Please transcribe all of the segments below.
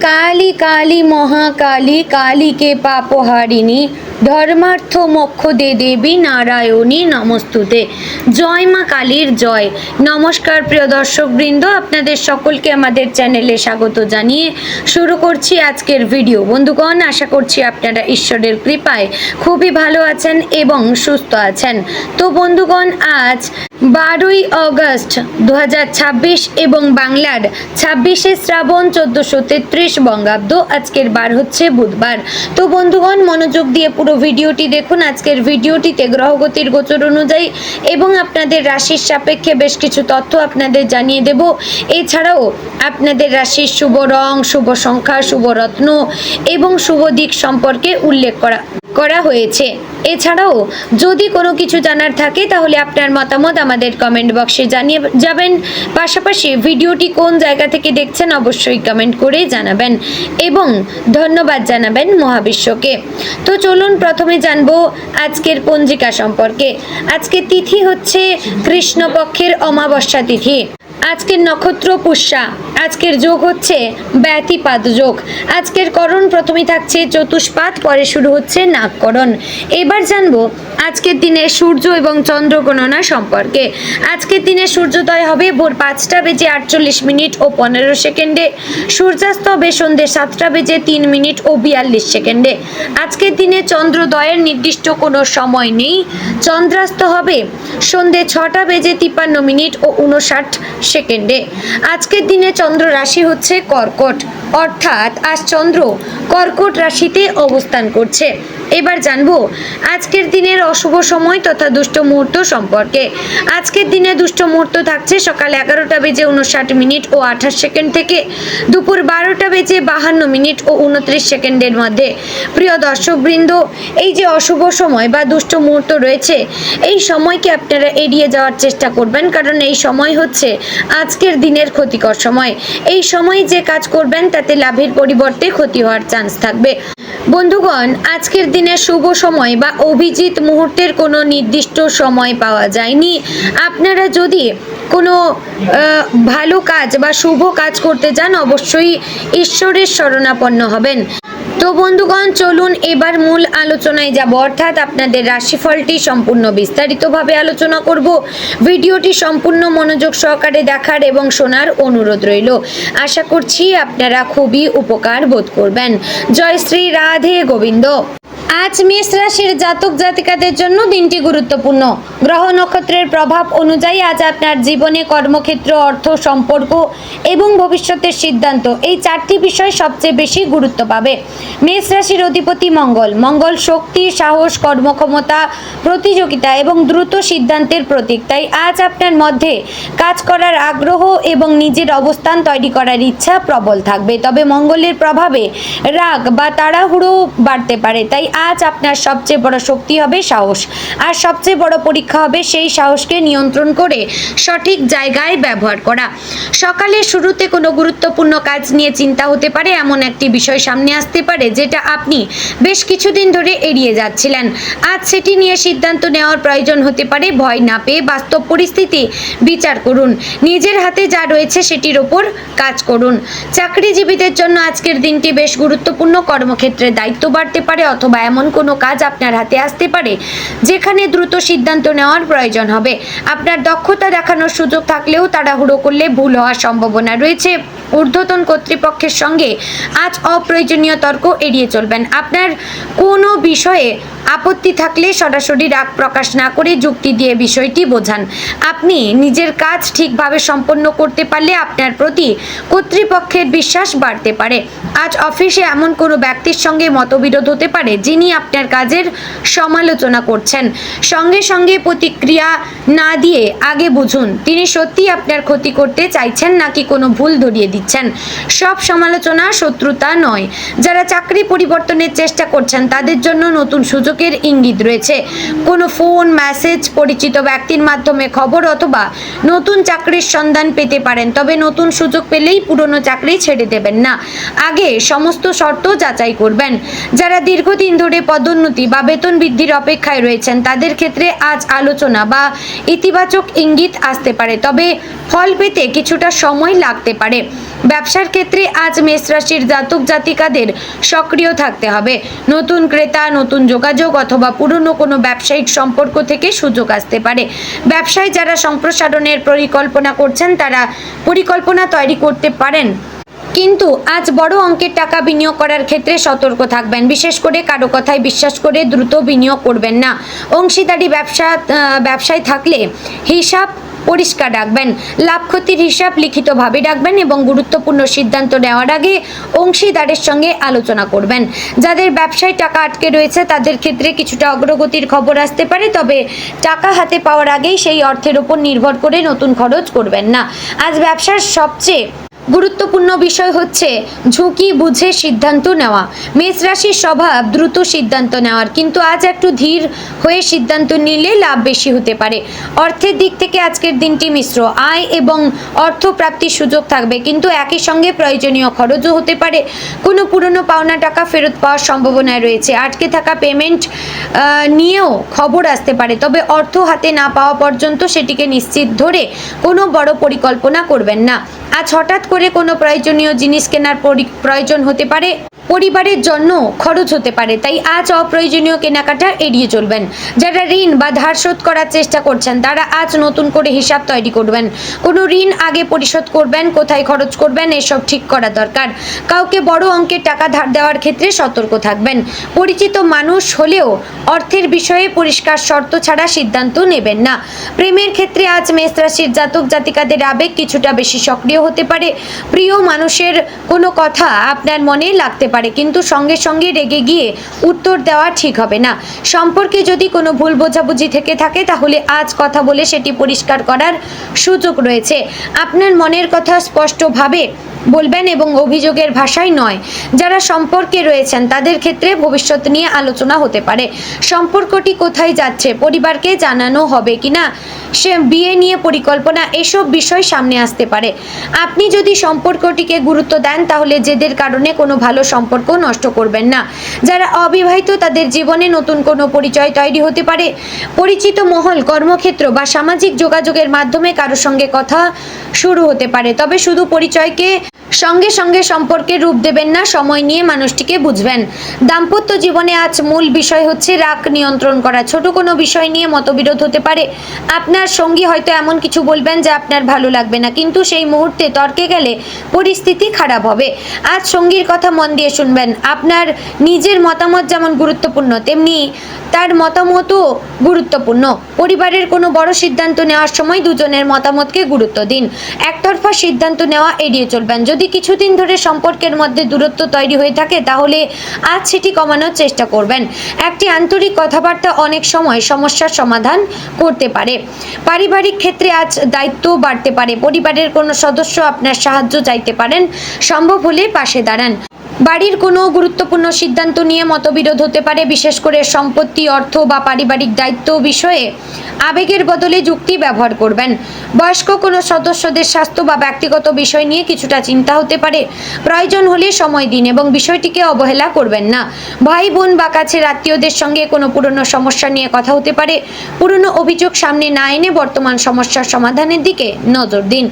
কালী কালী মহাকালী কালীকে পাপহারিণী ধর্মার্থ মোক্ষ দে দেবী নারায়ণী নমস্তুতে। জয় মা কালীর জয়। নমস্কার প্রিয় দর্শকবৃন্দ, আপনাদের সকলকে আমাদের চ্যানেলে স্বাগত জানিয়ে শুরু করছি আজকের ভিডিও। বন্ধুগণ, আশা করছি আপনারা ঈশ্বরের কৃপায় খুবই ভালো আছেন এবং সুস্থ আছেন। তো বন্ধুগণ, আজ 12ই অগস্ট 2026 এবং বাংলার 26শে শ্রাবণ 1433 বঙ্গাব্দ। আজকের বার হচ্ছে বুধবার। তো বন্ধুগণ, মনোযোগ দিয়ে পুরো ভিডিওটি দেখুন। আজকের ভিডিওটিতে গ্রহগতির গোচর অনুযায়ী এবং আপনাদের রাশির সাপেক্ষে বেশ কিছু তথ্য আপনাদের জানিয়ে দেব। এছাড়াও আপনাদের রাশির শুভ রং, শুভ সংখ্যা, শুভ রত্ন এবং শুভ দিক সম্পর্কে উল্লেখ করা হয়েছে। এছাড়াও যদি কোনো কিছু জানার থাকে তাহলে আপনার মতামত আমাদের কমেন্ট বক্সে জানিয়ে যাবেন। পাশাপাশি ভিডিওটি কোন জায়গা থেকে দেখছেন অবশ্যই কমেন্ট করে জানাবেন এবং ধন্যবাদ জানাবেন মহাবিশ্বকে। তো চলুন প্রথমে জানবো আজকের পঞ্জিকা সম্পর্কে। আজকের তিথি হচ্ছে কৃষ্ণপক্ষের অমাবস্যা তিথি। আজকের নক্ষত্র পুষ্যা। আজকের যোগ হচ্ছে ব্যতিপাত যোগ। আজকের করণ প্রথমে থাকছে চতুষ্পাদ, পরে শুরু হচ্ছে নাগকরণ। এবার জানবো আজকের দিনে সূর্য এবং চন্দ্র গণনা সম্পর্কে। আজকের দিনে সূর্যোদয় হবে ভোর 5টা বেজে 48 মিনিট ও 15 সেকেন্ডে। সূর্যাস্ত হবে সন্ধ্যে 7টা বেজে 3 মিনিট ও 42 সেকেন্ডে। আজকের দিনে চন্দ্রোদয়ের নির্দিষ্ট কোনো সময় নেই। চন্দ্রাস্ত হবে সন্ধ্যে 6টা বেজে 53 মিনিট ও 59 সেকেন্ডে। আজকের দিনে চন্দ্র রাশি হচ্ছে কর্কট, অর্থাৎ আজ চন্দ্র কর্কট রাশিতে অবস্থান করছে। এবার জানবো আজকের দিনের অশুভ সময় তথা দুষ্ট মুহূর্ত সম্পর্কে। আজকের দিনে দুষ্ট মুহূর্ত থাকছে সকাল 11টা বেজে 59 মিনিট ও 28 সেকেন্ড থেকে দুপুর 12টা বেজে 52 মিনিট ও 29 সেকেন্ডের মধ্যে। প্রিয় দর্শকবৃন্দ, এই যে অশুভ সময় বা দুষ্ট মুহূর্ত রয়েছে, এই সময়কে আপনারা এড়িয়ে যাওয়ার চেষ্টা করবেন, কারণ এই সময় হচ্ছে আজকের দিনের ক্ষতিকর সময়। এই সময় যে কাজ করবেন তাতে লাভের পরিবর্তে ক্ষতি হওয়ার চান্স থাকবে। বন্ধুগণ, আজকের দিনে শুভ সময় বা অভিজিৎ মুহূর্তের কোনো নির্দিষ্ট সময় পাওয়া যায়নি। আপনারা যদি কোনো ভালো কাজ বা শুভ কাজ করতে যান অবশ্যই ঈশ্বরের শরণাপন্ন হবেন। তো বন্ধুগণ, চলুন এবার মূল আলোচনায় যাব, অর্থাৎ আপনাদের রাশিফলটি সম্পূর্ণ বিস্তারিতভাবে আলোচনা করব। ভিডিওটি সম্পূর্ণ মনোযোগ সহকারে দেখার এবং শোনার অনুরোধ রইল। আশা করছি আপনারা খুবই উপকার বোধ করবেন। জয় শ্রী রাধে গোবিন্দ। আজ মেষ রাশির জাতক জাতিকাদের জন্য দিনটি গুরুত্বপূর্ণ। গ্রহ নক্ষত্রের প্রভাব অনুযায়ী আজ আপনার জীবনে কর্মক্ষেত্র, অর্থ, সম্পর্ক এবং ভবিষ্যতের সিদ্ধান্ত, এই 4টি বিষয় সবচেয়ে বেশি গুরুত্ব পাবে। মেষ রাশির অধিপতি মঙ্গল। মঙ্গল শক্তি, সাহস, কর্মক্ষমতা, প্রতিযোগিতা এবং দ্রুত সিদ্ধান্তের প্রতীক। তাই আজ আপনার মধ্যে কাজ করার আগ্রহ এবং নিজের অবস্থান তৈরি করার ইচ্ছা প্রবল থাকবে। তবে মঙ্গলের প্রভাবে রাগ বা তাড়াহুড়ো বাড়তে পারে। তাই আজ আপনার সবচেয়ে বড় শক্তি হবে সাহস, আর সবচেয়ে বড় পরীক্ষা হবে সেই সাহসকে নিয়ন্ত্রণ করে সঠিক জায়গায় ব্যবহার করা। সকালের শুরুতে কোনো গুরুত্বপূর্ণ কাজ নিয়ে চিন্তা হতে পারে। এমন একটি বিষয় সামনে আসতে পারে যেটা আপনি বেশ কিছুদিন ধরে এড়িয়ে যাচ্ছিলেন। আজ সেটি নিয়ে সিদ্ধান্ত নেওয়ার প্রয়োজন হতে পারে। ভয় না পেয়ে বাস্তব পরিস্থিতি বিচার করুন। নিজের হাতে যা রয়েছে সেটির ওপর কাজ করুন। চাকরিজীবীদের জন্য আজকের দিনটি বেশ গুরুত্বপূর্ণ। কর্মক্ষেত্রে দায়িত্ব বাড়তে পারে অথবা এমন কোনো কাজ আপনার হাতে আসতে পারে যেখানে দ্রুত সিদ্ধান্ত নেওয়ার প্রয়োজন হবে। আপনার দক্ষতা দেখানোর সুযোগ থাকলেও তাড়াহুড়ো করলে ভুল হওয়ার সম্ভাবনা রয়েছে। ঊর্ধ্বতন কর্তৃপক্ষের সঙ্গে আজ অপ্রয়োজনীয় তর্ক এড়িয়ে চলবেন। আপনার কোনো বিষয়ে আপত্তি থাকলে সরাসরি রাগ প্রকাশ না করে যুক্তি দিয়ে বিষয়টি বোঝান। আপনি নিজের কাজ ঠিকভাবে সম্পন্ন করতে পারলে আপনার প্রতি কর্তৃপক্ষের বিশ্বাস বাড়তে পারে। আজ অফিসে এমন কোনো ব্যক্তির সঙ্গে মতবিরোধ হতে পারে যিনি আপনার কাজের সমালোচনা করছেন। সঙ্গে সঙ্গে প্রতিক্রিয়া না দিয়ে আগে বুঝুন তিনি সত্যিই আপনার ক্ষতি করতে চাইছেন নাকি কোনো ভুল ধরিয়ে দিচ্ছেন। সব সমালোচনা শত্রুতা নয়। যারা চাকরি পরিবর্তনের চেষ্টা করছেন তাদের জন্য নতুন সুযোগ যোগাযোগের ইঙ্গিত রয়েছে। কোনো ফোন, মেসেজ, পরিচিত ব্যক্তির মাধ্যমে খবর অথবা নতুন চাকরির সন্ধান পেতে পারেন। তবে নতুন সুযোগ পেলেই পুরনো চাকরি ছেড়ে দেবেন না, আগে সমস্ত শর্ত যাচাই করবেন। যারা দীর্ঘদিন ধরে পদোন্নতি বা বেতন বৃদ্ধির অপেক্ষায় রয়েছেন তাদের ক্ষেত্রে আজ আলোচনা বা ইতিবাচক ইঙ্গিত আসতে পারে, তবে ফল পেতে কিছুটা সময় লাগতে পারে। ব্যবসার ক্ষেত্রে আজ মেষ রাশির জাতক জাতিকাদের সক্রিয় থাকতে হবে। নতুন ক্রেতা, নতুন যোগাযোগ অথবা পুরনো কোনো ব্যবসায়িক সম্পর্ক থেকে সুযোগ আসতে পারে। ব্যবসায় যারা সম্প্রসারণের পরিকল্পনা করছেন তারা পরিকল্পনা তৈরি করতে পারেন, কিন্তু আজ বড় অঙ্কের টাকা বিনিয়োগ করার ক্ষেত্রে সতর্ক থাকবেন। বিশেষ করে কারো কথায় বিশ্বাস করে দ্রুত বিনিয়োগ করবেন না। অংশীদারি ব্যবসায় থাকলে হিসাব পরিষ্কার রাখবেন। লাভ ক্ষতির হিসাব লিখিতভাবে রাখবেন এবং গুরুত্বপূর্ণ সিদ্ধান্ত নেওয়ার আগে অংশীদারের সঙ্গে আলোচনা করবেন। যাদের ব্যবসায় টাকা আটকে রয়েছে তাদের ক্ষেত্রে কিছুটা অগ্রগতির খবর আসতে পারে, তবে টাকা হাতে পাওয়ার আগেই সেই অর্থের উপর নির্ভর করে নতুন খরচ করবেন না। আজ ব্যবসার সবচেয়ে গুরুত্বপূর্ণ বিষয় হচ্ছে ঝুঁকি বুঝে সিদ্ধান্ত নেওয়া। মেষ রাশির স্বভাব দ্রুত সিদ্ধান্ত নেওয়ার, কিন্তু আজ একটু ধীর হয়ে সিদ্ধান্ত নিলে লাভ বেশি হতে পারে। অর্থের দিক থেকে আজকের দিনটি মিশ্র। আয় এবং অর্থ প্রাপ্তির সুযোগ থাকবে, কিন্তু একই সঙ্গে প্রয়োজনীয় খরচও হতে পারে। কোনো পুরনো পাওনা টাকা ফেরত পাওয়ার সম্ভাবনা রয়েছে। আটকে থাকা পেমেন্ট নিয়েও খবর আসতে পারে, তবে অর্থ হাতে না পাওয়া পর্যন্ত সেটিকে নিশ্চিত ধরে কোনো বড় পরিকল্পনা করবেন না। আজ হঠাৎ করে কোনো প্রয়োজনীয় জিনিস কেনার প্রয়োজন হতে পারে, পরিবারের জন্য খরচ হতে পারে, তাই আজ অপ্রয়োজনীয় কেনাকাটা এড়িয়ে চলবেন। যারা ঋণ বা ধার শোধ করার চেষ্টা করছেন তারা আজ নতুন করে হিসাব তৈরি করবেন। কোনো ঋণ আগে পরিশোধ করবেন, কোথায় খরচ করবেন এসব ঠিক করা দরকার। কাউকে বড় অঙ্কের টাকা ধার দেওয়ার ক্ষেত্রে সতর্ক থাকবেন। পরিচিত মানুষ হলেও অর্থের বিষয়ে পরিষ্কার শর্ত ছাড়া সিদ্ধান্ত নেবেন না। প্রেমের ক্ষেত্রে আজ মেষ রাশির জাতক জাতিকাদের আবেগ কিছুটা বেশি সক্রিয় হতে পারে। প্রিয় মানুষের কোনো কথা আপনার মনে লাগতে পারে, কিন্তু সঙ্গে সঙ্গে রেগে গিয়ে উত্তর দেওয়া ঠিক হবে না। সম্পর্কে যদি কোনো ভুল বোঝাবুঝি থেকে থাকে তাহলে আজ কথা বলে সেটি পরিষ্কার করার সুযোগ রয়েছে। আপনার মনের কথা স্পষ্টভাবে বলবেন এবং অভিযোগের ভাষায় নয়। যারা সম্পর্কে রয়েছেন তাদের ক্ষেত্রে ভবিষ্যৎ নিয়ে আলোচনা হতে পারে। সম্পর্কটি কোথায় যাচ্ছে, পরিবারকে জানানো হবে কিনা, সে বিয়ে নিয়ে পরিকল্পনা, এসব বিষয় সামনে আসতে পারে। আপনি যদি সম্পর্কটিকে গুরুত্ব দেন তাহলে জেদের কারণে কোনো ভালো সম্পর্ক নষ্ট করবেন না। যারা অবিবাহিত তাদের জীবনে নতুন কোনো পরিচয় তৈরি হতে পারে। পরিচিত মহল, কর্মক্ষেত্র বা সামাজিক যোগাযোগের মাধ্যমে কারোর সঙ্গে কথা শুরু হতে পারে, তবে শুধু পরিচয়কে সঙ্গে সঙ্গে সম্পর্কে রূপ দেবেন না, সময় নিয়ে মানুষটিকে বুঝবেন। দাম্পত্য জীবনে আজ মূল বিষয় হচ্ছে রাগ নিয়ন্ত্রণ করা। ছোট কোনো বিষয় নিয়ে মতবিরোধ হতে পারে। আপনার সঙ্গী হয়তো এমন কিছু বলবেন যা আপনার ভালো লাগবে না, কিন্তু সেই মুহূর্তে তর্কে গেলে পরিস্থিতি খারাপ হবে। আজ সঙ্গীর কথা মন দিয়ে শুনবেন। আপনার নিজের মতামত যেমন গুরুত্বপূর্ণ তেমনি তার মতামতও গুরুত্বপূর্ণ। পরিবারের কোনো বড় সিদ্ধান্ত নেওয়ার সময় দুজনের মতামতকে গুরুত্ব দিন। একতরফা সিদ্ধান্ত নেওয়া এড়িয়ে চলবেন। যদি কিছুদিন ধরে সম্পর্কের মধ্যে দূরত্ব তৈরি হয়ে থাকে তাহলে আজ সেটি কমানোর চেষ্টা করবেন। একটি আন্তরিক কথাবার্তা অনেক সময় সমস্যার সমাধান করতে পারে। পারিবারিক ক্ষেত্রে আজ দায়িত্ব বাড়তে পারে। পরিবারের কোনো সদস্য আপনার সাহায্য চাইতে পারেন, সম্ভব হলে পাশে দাঁড়ান। বাড়ির কোনো গুরুত্বপূর্ণ সিদ্ধান্ত নিয়ে মতবিরোধ হতে পারে, বিশেষ করে সম্পত্তি, অর্থ বা পারিবারিক দায়িত্ব বিষয়ে আবেগের বদলে যুক্তি ব্যবহার করবেন। বয়স্ক কোনো সদস্যদের স্বাস্থ্য বা ব্যক্তিগত বিষয় নিয়ে কিছুটা চিন্তা হতে পারে। প্রয়োজন হলে সময় দিন এবং বিষয়টিকে অবহেলা করবেন না। ভাই বোন বা কাছের আত্মীয়দের সঙ্গে কোনো পুরনো সমস্যা নিয়ে কথা হতে পারে। পুরনো অভিযোগ সামনে না এনে বর্তমান সমস্যার সমাধানের দিকে নজর দিন।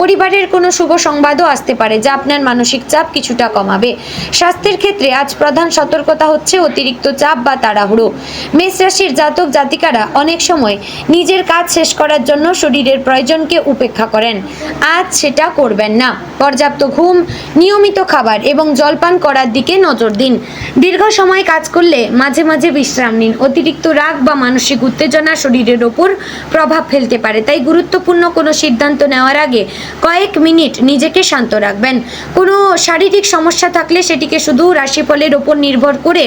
পরিবারের কোনো শুভ সংবাদও আসতে পারে যা আপনার মানসিক চাপ কিছুটা কমাবে। স্বাস্থ্যের ক্ষেত্রে আজ প্রধান সতর্কতা হচ্ছে অতিরিক্ত চাপ বা তাড়াহুড়ো। মেষ রাশির জাতক জাতিকারা অনেক সময় নিজের কাজ শেষ করার জন্য শরীরের প্রয়োজনকে উপেক্ষা করেন। আজ সেটা করবেন না। পর্যাপ্ত ঘুম, নিয়মিত খাবার এবং জলপান করার দিকে নজর দিন। দীর্ঘ সময় কাজ করলে মাঝে মাঝে বিশ্রাম নিন। অতিরিক্ত রাগ বা মানসিক উত্তেজনা শরীরের ওপর প্রভাব ফেলতে পারে, তাই গুরুত্বপূর্ণ কোনো সিদ্ধান্ত নেওয়ার আগে কয়েক মিনিট নিজেকে শান্ত রাখবেন। কোনো শারীরিক সমস্যা থাকলে সেটিকে শুধু রাশিফলের ওপর নির্ভর করে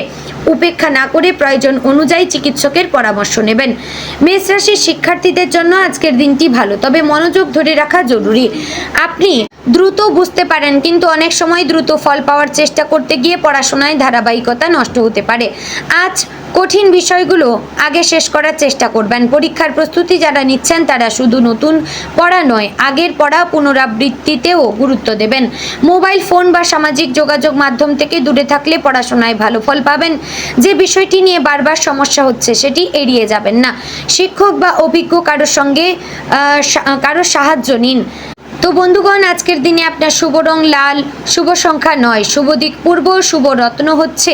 উপেক্ষা না করে প্রয়োজন অনুযায়ী চিকিৎসকের পরামর্শ নেবেন। মেষ রাশির শিক্ষার্থীদের জন্য আজকের দিনটি ভালো, তবে মনোযোগ ধরে রাখা জরুরি। আপনি দ্রুত বুঝতে পারেন, কিন্তু অনেক সময় দ্রুত ফল পাওয়ার চেষ্টা করতে গিয়ে পড়াশোনায় ধারাবাহিকতা নষ্ট হতে পারে। আজ কঠিন বিষয়গুলো আগে শেষ করার চেষ্টা করবেন। পরীক্ষার প্রস্তুতি যারা নিচ্ছেন তারা শুধু নতুন পড়া নয়, আগের পড়া পুনরাবৃত্তিতেও গুরুত্ব দেবেন। মোবাইল ফোন বা সামাজিক যোগাযোগ মাধ্যম থেকে দূরে থাকলে পড়াশোনায় ভালো ফল পাবেন। যে বিষয়টি নিয়ে বারবার সমস্যা হচ্ছে সেটি এড়িয়ে যাবেন না। শিক্ষক বা অভিজ্ঞ কারোর সঙ্গে কারোর সাহায্য নিন। তো বন্ধুগণ, আজকের দিনে আপনার শুভ রং লাল, শুভ সংখ্যা 9, শুভ দিক পূর্ব, শুভ রত্ন হচ্ছে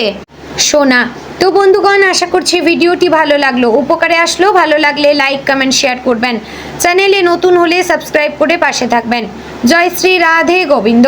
সোনা। তো বন্ধুগণ, আশা করছি ভিডিওটি ভালো লাগলো, উপকারে আসলো। ভালো লাগলে লাইক, কমেন্ট, শেয়ার করবেন। চ্যানেলে নতুন হলে সাবস্ক্রাইব করে পাশে থাকবেন। জয় শ্রী রাধে গোবিন্দ।